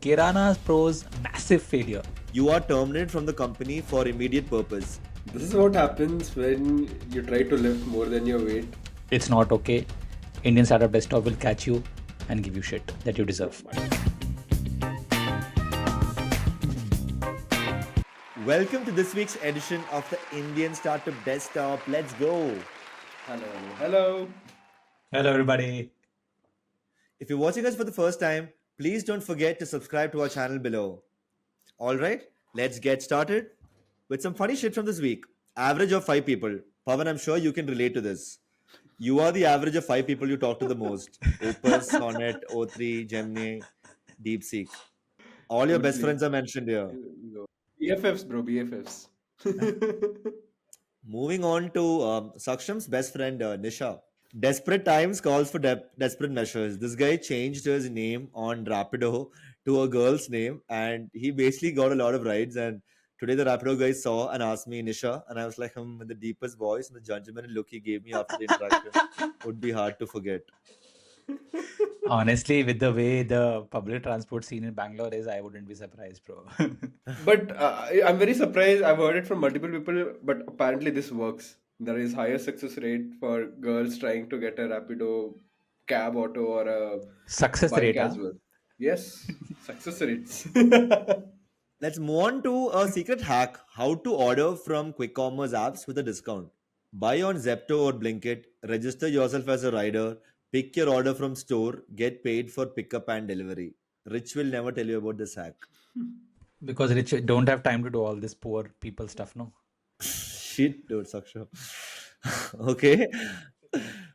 KiranaPro's massive failure. You are terminated from the company for immediate purpose. This is what happens when you try to lift more than your weight. It's not okay. Indian Startup Desktop will catch you and give you shit that you deserve. Welcome to this week's edition of the Indian Startup Desktop. Let's go. Hello. Hello, everybody. If you're watching us for the first time, please don't forget to subscribe to our channel below. All right, let's get started with some funny shit from this week. Average of 5 people. Pavan, I'm sure you can relate to this. You are the average of 5 people you talk to the most. Opus, Sonnet, O3, Gemini, DeepSeek. All your best friends are mentioned here. BFFs, bro, BFFs. Moving on to Saksham's best friend, Nisha. Desperate times calls for desperate measures. This guy changed his name on Rapido to a girl's name, and he basically got a lot of rides. And today, the Rapido guy saw and asked me, Nisha, and I was like, with the deepest voice and the judgmental look he gave me after the interaction would be hard to forget. Honestly, with the way the public transport scene in Bangalore is, I wouldn't be surprised, bro. But I'm very surprised. I've heard it from multiple people, but apparently this works. There is higher success rate for girls trying to get a Rapido cab auto or a Success bike rate, as huh? well. Yes, success rates. Let's move on to a secret hack: how to order from quick commerce apps with a discount. Buy on Zepto or Blinkit, register yourself as a rider, pick your order from store, get paid for pickup and delivery. Rich will never tell you about this hack. Because Rich don't have time to do all this poor people stuff, no? Shit, dude, Saksha. Okay.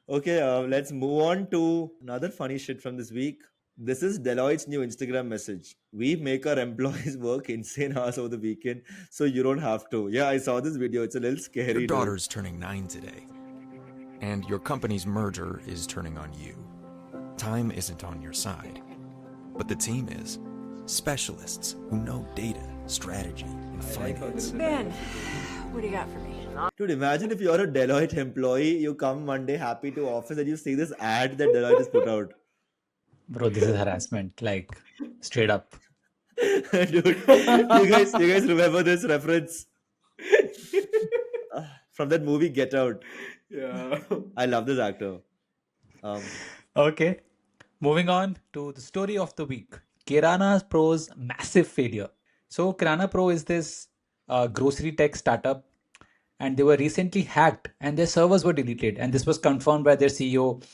Okay, let's move on to another funny shit from this week. This is Deloitte's new Instagram message. We make our employees work insane hours over the weekend so you don't have to. Yeah, I saw this video. It's a little scary. Your dude. daughter's turning 9 today, and your company's merger is turning on you. Time isn't on your side, but the team is. Specialists who know data, strategy, and finance. Ben, what do you got for me? Dude, imagine if you're a Deloitte employee, you come Monday happy to office and you see this ad that Deloitte has put out. Bro, this is harassment, like straight up. Dude, you guys remember this reference from that movie Get Out? Yeah. I love this actor. Okay. Moving on to the story of the week. KiranaPro's massive failure. So KiranaPro is this grocery tech startup, and they were recently hacked and their servers were deleted. And this was confirmed by their CEO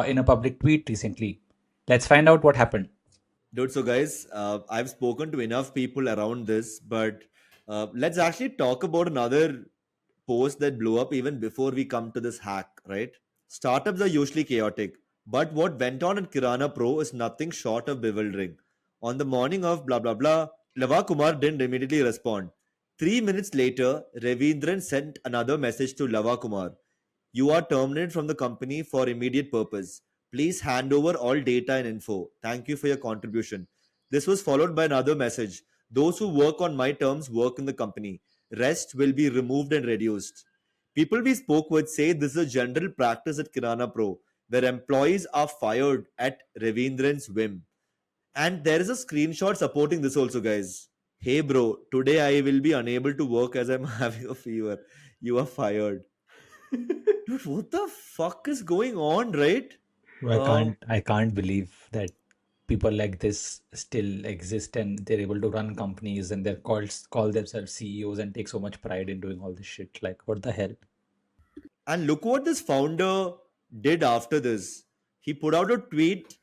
in a public tweet recently. Let's find out what happened. Dude, so guys, I've spoken to enough people around this, but let's actually talk about another post that blew up even before we come to this hack, right? Startups are usually chaotic, but what went on at KiranaPro is nothing short of bewildering. On the morning of blah blah blah, Lava Kumar didn't immediately respond. 3 minutes later, Ravindran sent another message to Lava Kumar. You are terminated from the company for immediate purpose. Please hand over all data and info. Thank you for your contribution. This was followed by another message. Those who work on my terms work in the company. Rest will be removed and reduced. People we spoke with say this is a general practice at KiranaPro, where employees are fired at Ravindran's whim. And there is a screenshot supporting this also, guys. Hey bro, today I will be unable to work as I'm having a fever. You are fired. Dude, what the fuck is going on, right? I can't believe that people like this still exist and they're able to run companies and they're call themselves CEOs and take so much pride in doing all this shit. Like, what the hell? And look what this founder did after this. He put out a tweet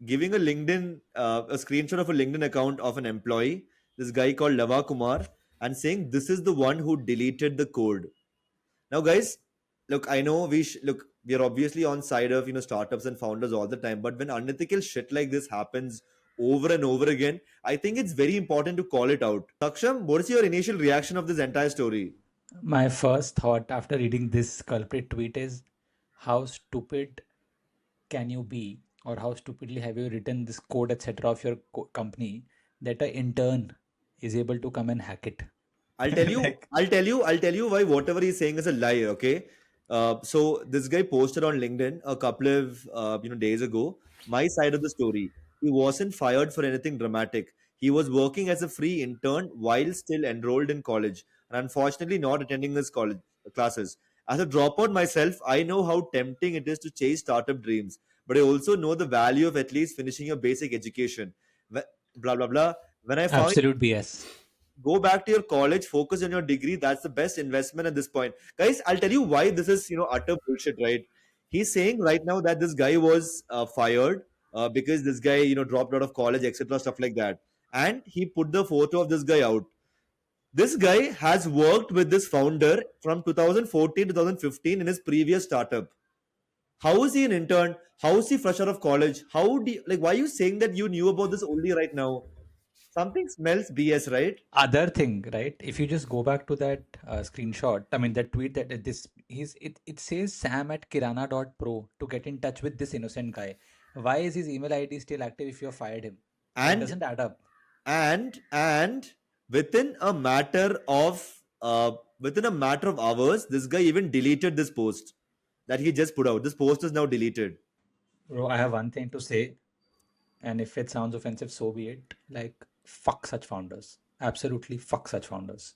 giving a screenshot of a LinkedIn account of an employee, this guy called Lava Kumar, and saying this is the one who deleted the code. Now, guys, look, I know we are obviously on side of startups and founders all the time, but when unethical shit like this happens over and over again, I think it's very important to call it out. Saksham, what is your initial reaction of this entire story? My first thought after reading this culprit tweet is, how stupid can you be, or how stupidly have you written this code, etc., of your company that an intern is able to come and hack it? I'll tell you. I'll tell you why whatever he's saying is a lie. Okay. So this guy posted on LinkedIn a couple of days ago my side of the story. He wasn't fired for anything dramatic. He was working as a free intern while still enrolled in college and unfortunately not attending his college classes. As a dropout myself, I know how tempting it is to chase startup dreams, but I also know the value of at least finishing your basic education. Blah blah blah. When I found Absolute BS. go back to your college, focus on your degree, that's the best investment at this point. Guys, I'll tell you why this is utter bullshit, right? He's saying right now that this guy was fired because this guy dropped out of college, etc., stuff like that, and he put the photo of this guy out. This guy has worked with this founder from 2014 to 2015 in his previous startup. How is he an intern? How is he fresh out of college? How do you, like, why are you saying that you knew about this only right now? Something smells BS, right? Other thing, right? If you just go back to that screenshot, I mean that tweet that it says Sam at Kirana.pro to get in touch with this innocent guy. Why is his email ID still active if you have fired him? That and doesn't add up. and within a matter of hours, this guy even deleted this post that he just put out. This post is now deleted. Bro, I have one thing to say, and if it sounds offensive, so be it. Like, fuck such founders. Absolutely fuck such founders.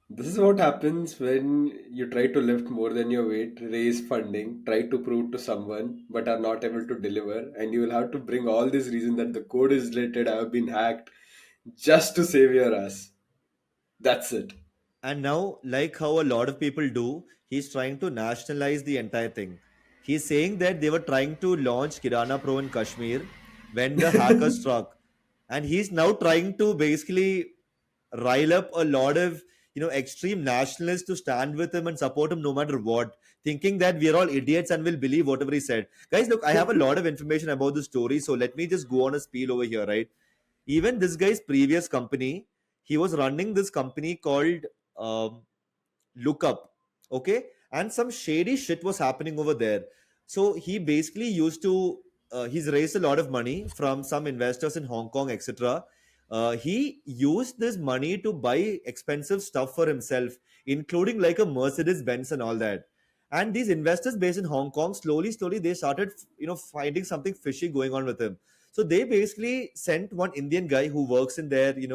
This is what happens when you try to lift more than your weight, raise funding, try to prove to someone, but are not able to deliver. And you will have to bring all these reasons that the code is deleted, I have been hacked, just to save your ass. That's it. And now, like how a lot of people do, he's trying to nationalize the entire thing. He's saying that they were trying to launch KiranaPro in Kashmir when the hacker struck. And he's now trying to basically rile up a lot of extreme nationalists to stand with him and support him no matter what, thinking that we're all idiots and will believe whatever he said. Guys, look, I have a lot of information about the story, so let me just go on a spiel over here, right? Even this guy's previous company, he was running this company called um, Lookup, okay, and some shady shit was happening over there. So he basically used to he's raised a lot of money from some investors in Hong Kong, etc. He used this money to buy expensive stuff for himself, including like a Mercedes Benz and all that. And these investors based in Hong Kong, slowly they started finding something fishy going on with him. So they basically sent one Indian guy who works in their in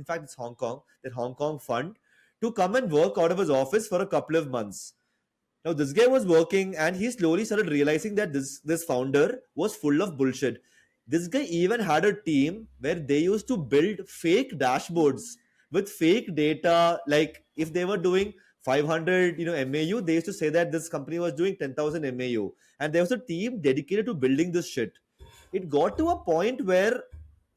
fact it's Hong Kong, that Hong Kong fund, to come and work out of his office for a couple of months. Now this guy was working and he slowly started realizing that this founder was full of bullshit. This guy even had a team where they used to build fake dashboards with fake data. Like if they were doing 500 MAU, they used to say that this company was doing 10,000 MAU, and there was a team dedicated to building this shit. It got to a point where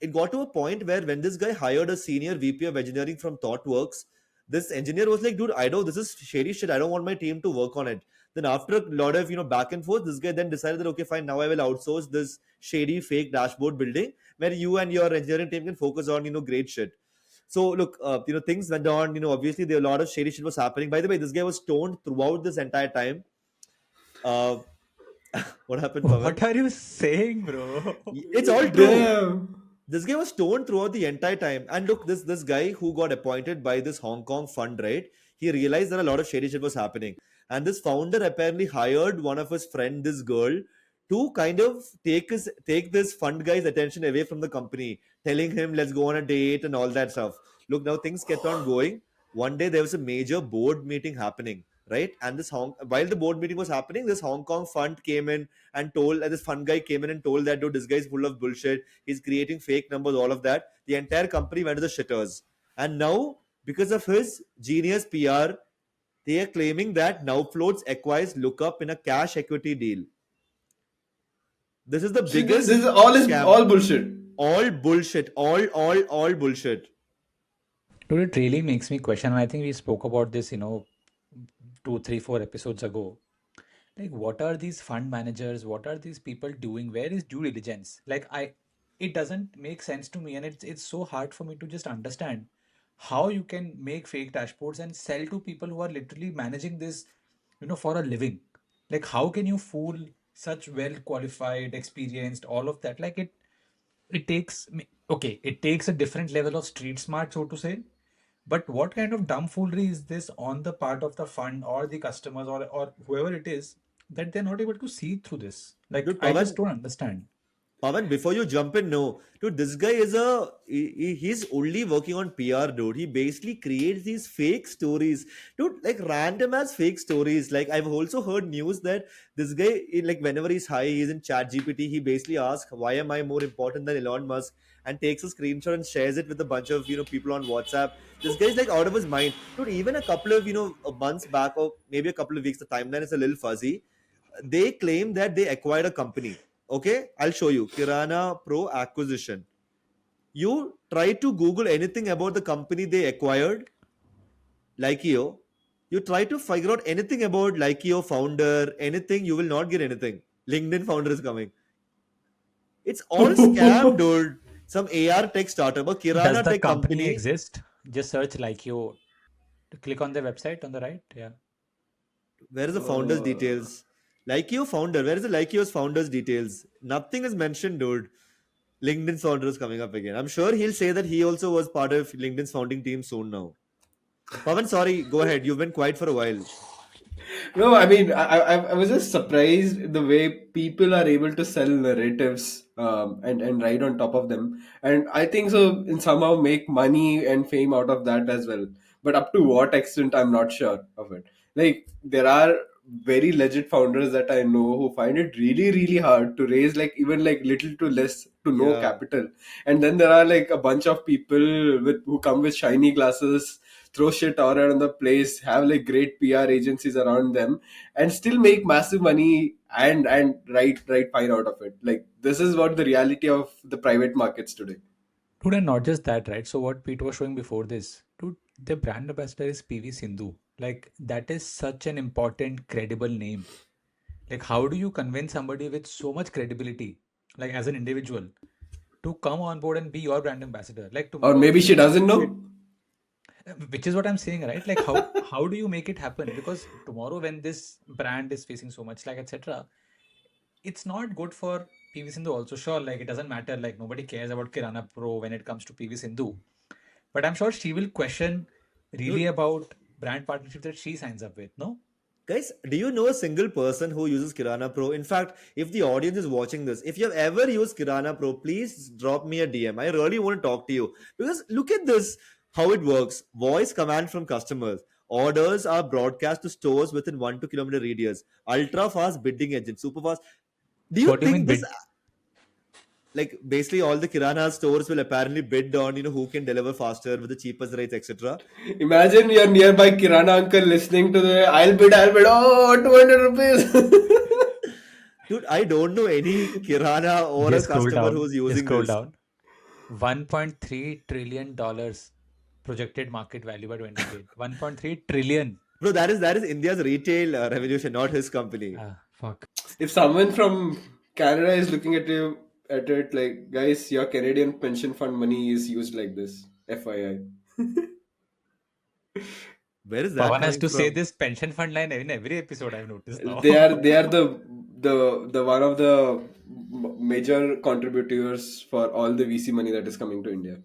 when this guy hired a senior VP of engineering from ThoughtWorks, this engineer was like, dude, I know this is shady shit. I don't want my team to work on it. Then after a lot of back and forth, this guy then decided that okay, fine, now I will outsource this shady fake dashboard building where you and your engineering team can focus on great shit. So look, things went on. Obviously there a lot of shady shit was happening. By the way, this guy was stoned throughout this entire time. Uh, what happened, Pavan? What are you saying, bro? It's all true. Damn. This guy was stoned throughout the entire time. And look, this guy who got appointed by this Hong Kong fund, right? He realized that a lot of shady shit was happening. And this founder apparently hired one of his friend, this girl, to kind of take this fund guy's attention away from the company, telling him let's go on a date and all that stuff. Look, now things kept on going. One day there was a major board meeting happening, right? And while the board meeting was happening, this Hong Kong fund came in and told, this fund guy came in and told that, dude, this guy's full of bullshit. He's creating fake numbers, all of that. The entire company went to the shitters. And now, because of his genius PR, they are claiming that Now Floats acquires Lookup in a cash equity deal. This is the See, biggest this is scam. all bullshit. All bullshit. All bullshit. Dude, it really makes me question. And I think we spoke about this, 2, 3, 4 episodes ago. Like, what are these fund managers? What are these people doing? Where is due diligence? Like, it doesn't make sense to me, and it's so hard for me to just understand how you can make fake dashboards and sell to people who are literally managing this, for a living. Like, how can you fool such well qualified, experienced, all of that? Like, it takes a different level of street smart, so to say. But what kind of dumb foolery is this on the part of the fund or the customers or whoever it is that they're not able to see through this? Like, Dude, I just Pavan, don't understand. Pavan, before you jump in, no, dude, this guy is he's only working on PR, dude. He basically creates these fake stories, dude, like random as fake stories. Like I've also heard news that this guy, like whenever he's high, he's in Chat GPT. He basically asks, "Why am I more important than Elon Musk?" and takes a screenshot and shares it with a bunch of people on WhatsApp. This guy's like out of his mind, dude. Even a couple of months back, or maybe a couple of weeks, the timeline is a little fuzzy. They claim that they acquired a company. Okay, I'll show you. KiranaPro acquisition. You try to Google anything about the company they acquired, Likeo. You try to figure out anything about Likeo founder, anything, you will not get anything. LinkedIn founder is coming. It's all scam, dude. Some AR tech startup, a Does Kirana the tech company company. exist? Just search like you. Click on their website on the right. Yeah. Where is the founder's Uh, details? Likeo founder. Where is the Likeo's founder's details? Nothing is mentioned, dude. LinkedIn's founder is coming up again. I'm sure he'll say that he also was part of LinkedIn's founding team soon now. Pavan, sorry, go ahead. You've been quiet for a while. No, I mean, I was just surprised the way people are able to sell narratives and ride on top of them, and I think so, and somehow make money and fame out of that as well. But up to what extent, I'm not sure of it. Like there are very legit founders that I know who find it really really hard to raise like even like little to less to no Yeah. capital, and then there are like a bunch of people with who come with shiny glasses, throw shit all around the place, have like great PR agencies around them, and still make massive money and write fine out of it. Like this is what the reality of the private markets today. Dude, and not just that, right? So what Pete was showing before this, dude, the brand ambassador is PV Sindhu. Like that is such an important, credible name. Like how do you convince somebody with so much credibility, like as an individual, to come on board and be your brand ambassador? Like Or tomorrow when maybe this she doesn't shit, know. which is what I'm saying, right? Like how do you make it happen? Because tomorrow when this brand is facing so much like etc., it's not good for PV Sindhu also. Sure, like it doesn't matter, like nobody cares about Kirana Pro when it comes to PV Sindhu. But I'm sure she will question really Dude, about brand partnerships that she signs up with, no? guys, do you know a single person who uses Kirana Pro? In fact, if the audience is watching this, if you have ever used Kirana Pro, please drop me a DM. I really want to talk to you. Because look at this, how it works. Voice command from customers. Orders are broadcast to stores within 1 2 kilometer radius. Ultra fast bidding engine, super fast. Do you What do you mean think this, bid? like basically all the Kirana stores will apparently bid on who can deliver faster with the cheapest rates, etc. Imagine your nearby Kirana uncle listening to the I'll bid, oh, 200 rupees. Dude, I don't know any Kirana or a Just scroll customer down. who's Just using scroll this. down. $1.3 trillion projected market value by 2028. 1.3 trillion. Bro, that is India's retail revolution, not his company. Ah, fuck. If someone from Canada is looking at you at it like, guys, your Canadian pension fund money is used like this. FYI. Where is that Pavan has coming to say from? this pension fund line in every episode I've noticed now. They are the one of the major contributors for all the VC money that is coming to India.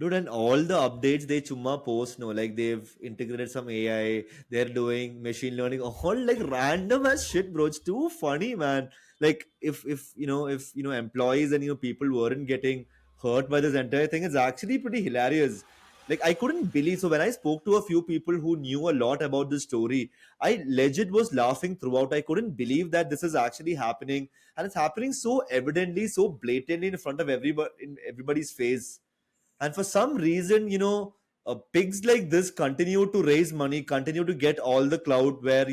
Dude, and all the updates they chumma post, no, like they've integrated some AI, they're doing machine learning, all like random as shit, bro. It's too funny, man. Like if employees and people weren't getting hurt by this entire thing, it's actually pretty hilarious. Like I couldn't believe. So when I spoke to a few people who knew a lot about this story, I legit was laughing throughout. I couldn't believe that this is actually happening, and it's happening so evidently, so blatantly in front of everybody, in everybody's face. And for some reason pigs like this continue to raise money, continue to get all the clout, where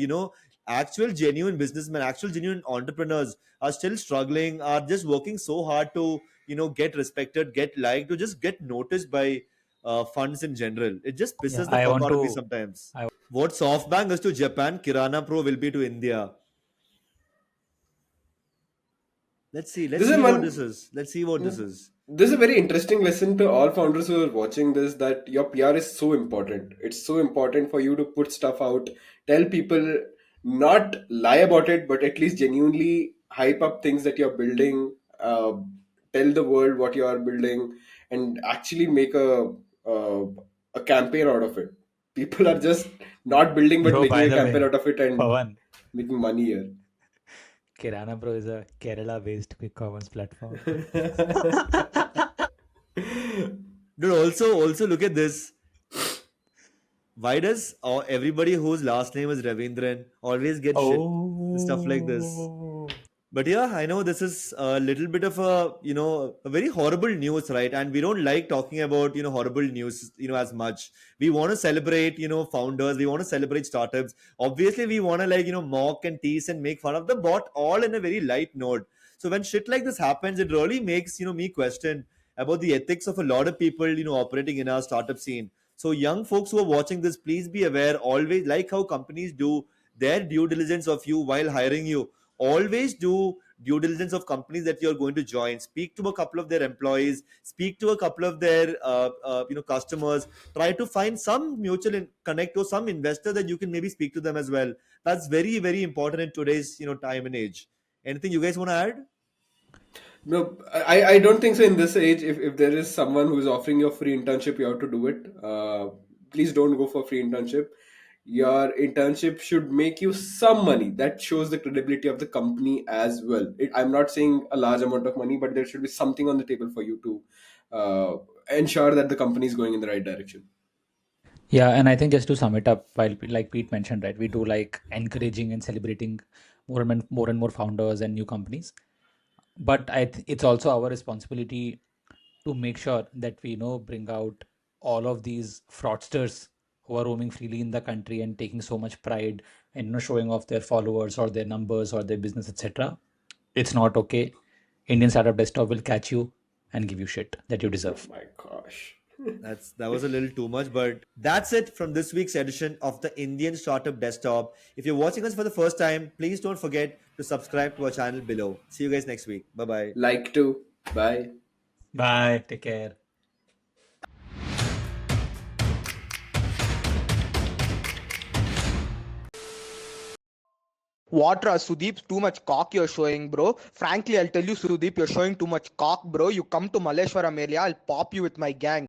actual genuine businessmen, actual genuine entrepreneurs are still struggling, are just working so hard to get respected, get liked, to just get noticed by funds in general. It just Yeah, pisses the I fuck want out of me to. sometimes. I What SoftBank is to Japan, Kirana Pro will be to India. Let's see, let's This is see what this one. is, let's see what this is. This is a very interesting lesson to all founders who are watching this, that your PR is so important. It's so important for you to put stuff out, tell people, not lie about it, but at least genuinely hype up things that you're building, tell the world what you are building, and actually make a campaign out of it. People are just not building but Bro, making by a the campaign way, out of it and Pavan, making money here. KiranaPro is a Kerala-based quick commerce platform. Dude, also look at this. Why does everybody whose last name is Ravindran always get shit and stuff like this? Oh. But yeah, I know this is a little bit of a, a very horrible news, right? And we don't like talking about, horrible news, as much. We want to celebrate, founders. We want to celebrate startups. Obviously, we want to like, mock and tease and make fun of them, but all in a very light note. So when shit like this happens, it really makes, me question about the ethics of a lot of people, operating in our startup scene. So young folks who are watching this, please be aware, always like how companies do their due diligence of you while hiring you. Always do due diligence of companies that you're going to join. Speak to a couple of their employees, speak to a couple of their customers. Try to find some mutual connect or some investor that you can maybe speak to them as well. That's very, very important in today's time and age. Anything you guys want to add? No, I don't think so. In this age, if there is someone who's offering you a free internship, you have to do it. Please don't go for free internship. Your internship should make you some money. That shows the credibility of the company as well. I'm not saying a large amount of money, but there should be something on the table for you to ensure that the company is going in the right direction. Yeah, and I think just to sum it up, while like Pete mentioned, right, we do like encouraging and celebrating more and more founders and new companies. But it's also our responsibility to make sure that we bring out all of these fraudsters who are roaming freely in the country and taking so much pride and showing off their followers or their numbers or their business, etc. It's not okay. Indian Startup Desktop will catch you and give you shit that you Oh deserve. my gosh. That was a little too much, but that's it from this week's edition of the Indian Startup Desktop. If you're watching us for the first time, please don't forget to subscribe to our channel below. See you guys next week. Bye bye. Like to. Bye. Bye. Take care. What, Sudeep? Too much cock you're showing, bro. Frankly, I'll tell you, Sudeep, you're showing too much cock, bro. You come to Malleshwaram area, I'll pop you with my gang.